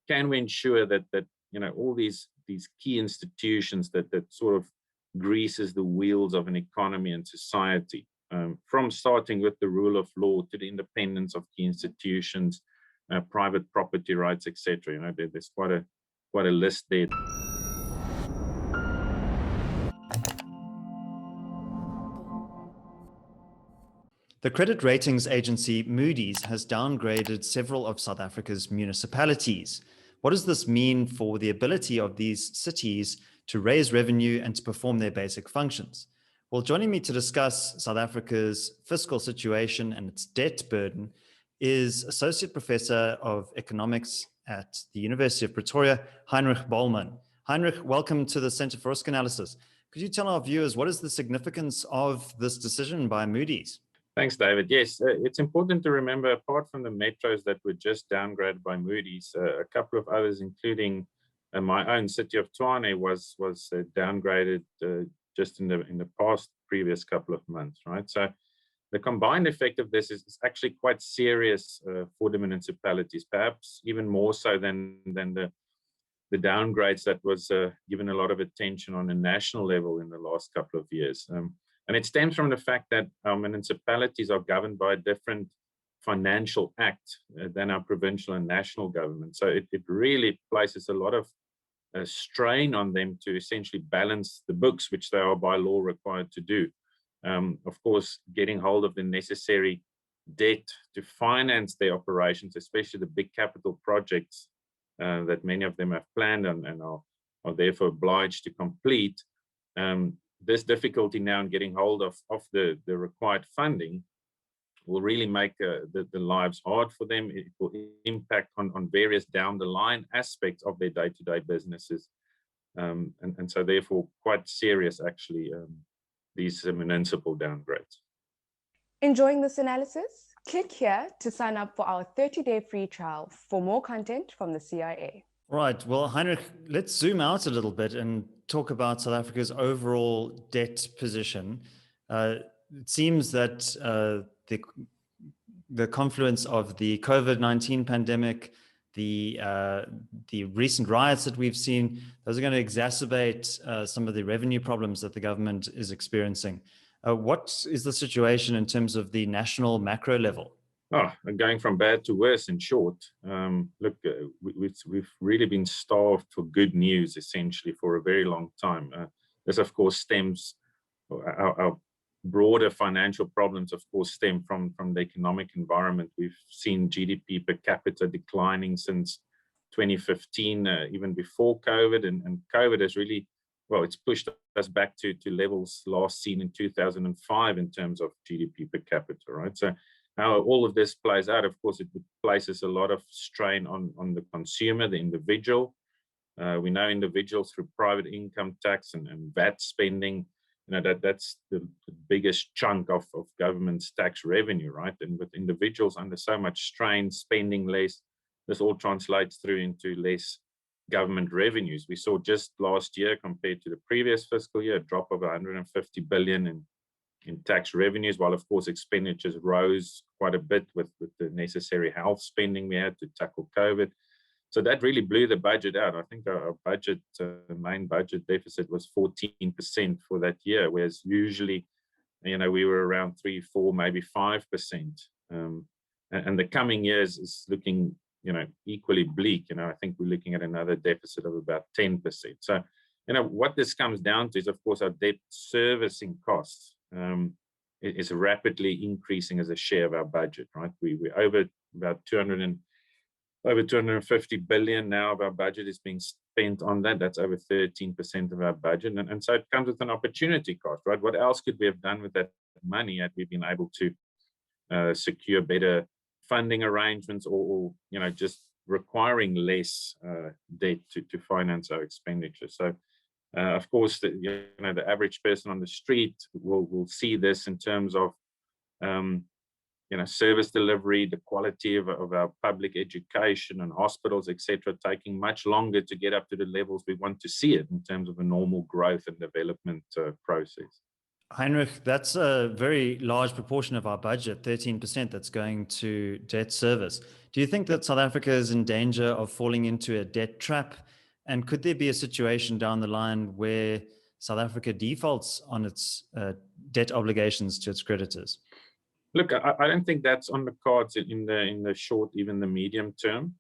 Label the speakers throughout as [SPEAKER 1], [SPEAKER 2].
[SPEAKER 1] can we ensure that all these key institutions that sort of greases the wheels of an economy and society, from starting with the rule of law to the independence of key institutions, private property rights, etc. There's quite a list there.
[SPEAKER 2] The credit ratings agency Moodys has downgraded several of South Africa's municipalities. What does this mean for the ability of these cities to raise revenue and to perform their basic functions? Well, joining me to discuss South Africa's fiscal situation and its debt burden is Associate Professor of Economics at the University of Pretoria, Heinrich Bohlmann. Heinrich, welcome to the Center for Risk Analysis. Could you tell our viewers what is the significance of this decision by Moodys?
[SPEAKER 1] Thanks, David. Yes, it's important to remember, apart from the metros that were just downgraded by Moody's, a couple of others, including my own city of Tshwane, was downgraded just in the previous couple of months, right? So the combined effect of this is actually quite serious for the municipalities, perhaps even more so than the downgrades that was given a lot of attention on a national level in the last couple of years. And it stems from the fact that our municipalities are governed by a different financial act than our provincial and national government. So it really places a lot of strain on them to essentially balance the books, which they are by law required to do. Of course, getting hold of the necessary debt to finance their operations, especially the big capital projects that many of them have planned and are therefore obliged to complete. This difficulty now in getting hold of the required funding will really make the lives hard for them. It will impact on various down the line aspects of their day-to-day businesses. And so therefore quite serious, actually, these municipal downgrades.
[SPEAKER 3] Enjoying this analysis? Click here to sign up for our 30-day free trial for more content from the CIA.
[SPEAKER 2] Right. Well, Heinrich, let's zoom out a little bit and talk about South Africa's overall debt position. It seems that the confluence of the COVID-19 pandemic, the recent riots that we've seen, those are going to exacerbate some of the revenue problems that the government is experiencing. What is the situation in terms of the national macro level?
[SPEAKER 1] Oh, going from bad to worse, in short. Look, we've really been starved for good news, essentially, for a very long time. This, of course, stems, our broader financial problems, of course, stem from the economic environment. We've seen GDP per capita declining since 2015, even before COVID, and COVID has really, well, it's pushed us back to levels last seen in 2005 in terms of GDP per capita, right? So how all of this plays out, of course, it places a lot of strain on the consumer, the individual. We know individuals through private income tax and VAT spending, that's the biggest chunk of government's tax revenue, right? And with individuals under so much strain, spending less, this all translates through into less government revenues. We saw just last year compared to the previous fiscal year, a drop of 150 billion in tax revenues, while of course expenditures rose quite a bit with the necessary health spending we had to tackle COVID. So that really blew the budget out. I think our budget, main budget deficit was 14% for that year, whereas usually, we were around 3, 4, maybe 5%. And the coming years is looking, equally bleak. I think we're looking at another deficit of about 10%. So, what this comes down to is, of course, our debt servicing costs is rapidly increasing as a share of our budget, right? We're over about 250 billion now of our budget is being spent on that. That's over 13% of our budget. And so it comes with an opportunity cost, right? What else could we have done with that money had we been able to secure better funding arrangements or just requiring less debt to finance our expenditure? So of course, the average person on the street will see this in terms of service delivery, the quality of our public education and hospitals, etc., taking much longer to get up to the levels we want to see it in terms of a normal growth and development process.
[SPEAKER 2] Heinrich, that's a very large proportion of our budget, 13% that's going to debt service. Do you think that South Africa is in danger of falling into a debt trap? And could there be a situation down the line where South Africa defaults on its debt obligations to its creditors?
[SPEAKER 1] Look, I don't think that's on the cards in the short, even the medium term.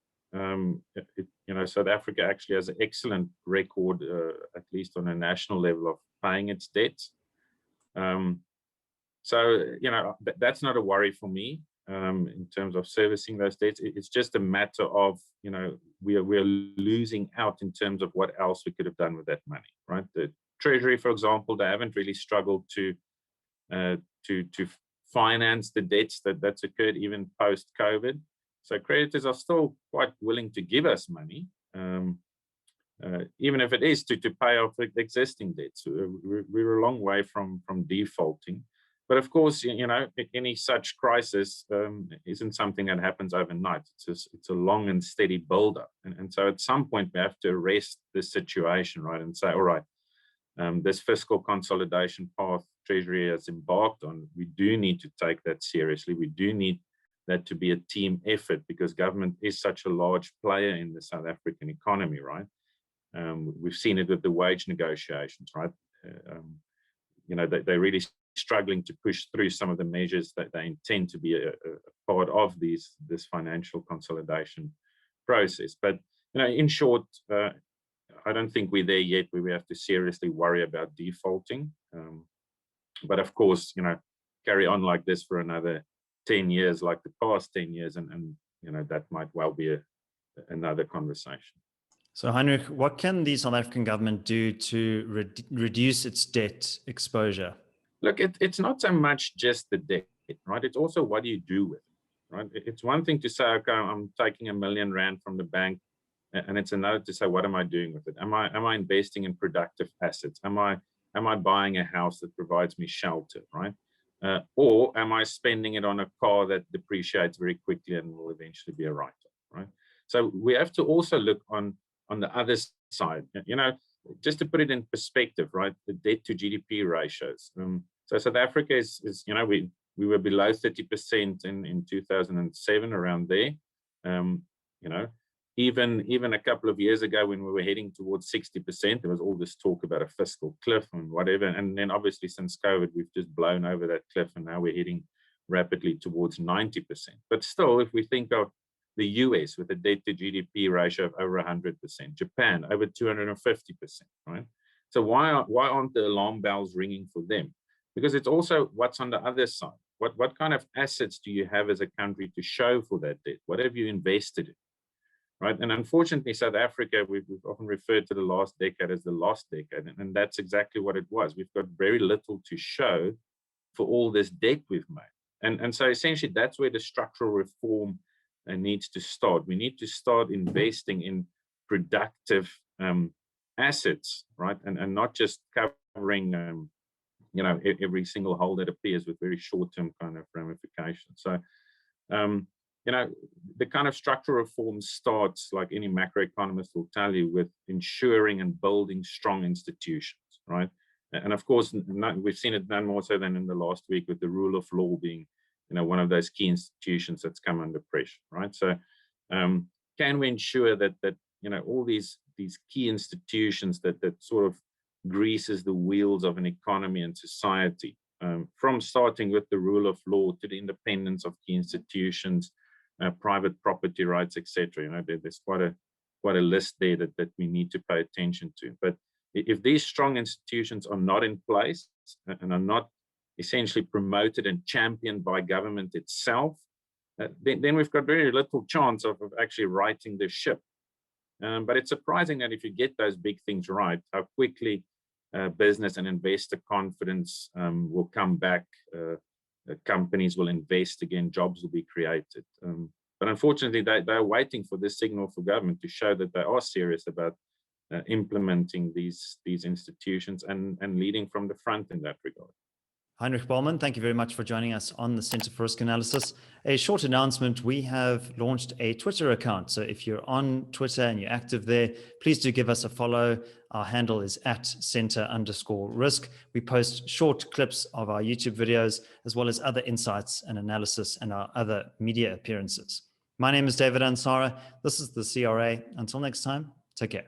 [SPEAKER 1] South Africa actually has an excellent record, at least on a national level, of paying its debts. That's not a worry for me in terms of servicing those debts. It's just a matter of, we are losing out in terms of what else we could have done with that money, right? The Treasury, for example, they haven't really struggled to finance the debts that's occurred even post-COVID. So creditors are still quite willing to give us money, even if it is to pay off the existing debts. We're a long way from defaulting. But of course, any such crisis isn't something that happens overnight. It's a long and steady build-up. And so at some point, we have to arrest this situation, right, and say, all right, this fiscal consolidation path Treasury has embarked on, we do need to take that seriously. We do need that to be a team effort, because government is such a large player in the South African economy, right? We've seen it with the wage negotiations, right? They're really struggling to push through some of the measures that they intend to be a part of this financial consolidation process. But in short, I don't think we're there yet where we have to seriously worry about defaulting. But of course, carry on like this for another 10 years, like the past 10 years, and that might well be another conversation.
[SPEAKER 2] So Heinrich, what can the South African government do to reduce its debt exposure?
[SPEAKER 1] Look, it's not so much just the debt, right? It's also what do you do with it, right? It's one thing to say, okay, I'm taking R1 million from the bank, and it's another to say, what am I doing with it? Am I investing in productive assets? Am I buying a house that provides me shelter, right? Or am I spending it on a car that depreciates very quickly and will eventually be a write-off, right? So we have to also look on the other side, just to put it in perspective, right? The debt to GDP ratios. So South Africa is we were below 30% in 2007, around there. Even a couple of years ago, when we were heading towards 60%, there was all this talk about a fiscal cliff and whatever. And then obviously since COVID, we've just blown over that cliff, and now we're heading rapidly towards 90%. But still, if we think of the US with a debt to GDP ratio of over 100%, Japan over 250%, right? So why aren't the alarm bells ringing for them? Because it's also what's on the other side. What kind of assets do you have as a country to show for that debt? What have you invested in? Right. And unfortunately, South Africa, we've often referred to the last decade as the lost decade. And that's exactly what it was. We've got very little to show for all this debt we've made. And so essentially, that's where the structural reform needs to start. We need to start investing in productive assets, right? And not just covering, every single hole that appears with very short-term kind of ramifications. So, the kind of structural reform starts, like any macroeconomist will tell you, with ensuring and building strong institutions, right? And of course, we've seen it none more so than in the last week with the rule of law being, one of those key institutions that's come under pressure, right? So, can we ensure that all these key institutions that sort of greases the wheels of an economy and society, from starting with the rule of law to the independence of key institutions, private property rights, etc. There's quite a list there that we need to pay attention to. But if these strong institutions are not in place and are not essentially promoted and championed by government itself, then we've got very little chance of actually righting the ship. But it's surprising that if you get those big things right, how quickly business and investor confidence will come back. Companies will invest again, jobs will be created. But unfortunately, they're waiting for this signal for government to show that they are serious about implementing these institutions and leading from the front in that regard.
[SPEAKER 2] Heinrich Bohlmann, thank you very much for joining us on the Center for Risk Analysis. A short announcement, we have launched a Twitter account. So if you're on Twitter and you're active there, please do give us a follow. Our handle is @center_risk. We post short clips of our YouTube videos, as well as other insights and analysis and our other media appearances. My name is David Ansara. This is the CRA. Until next time, take care.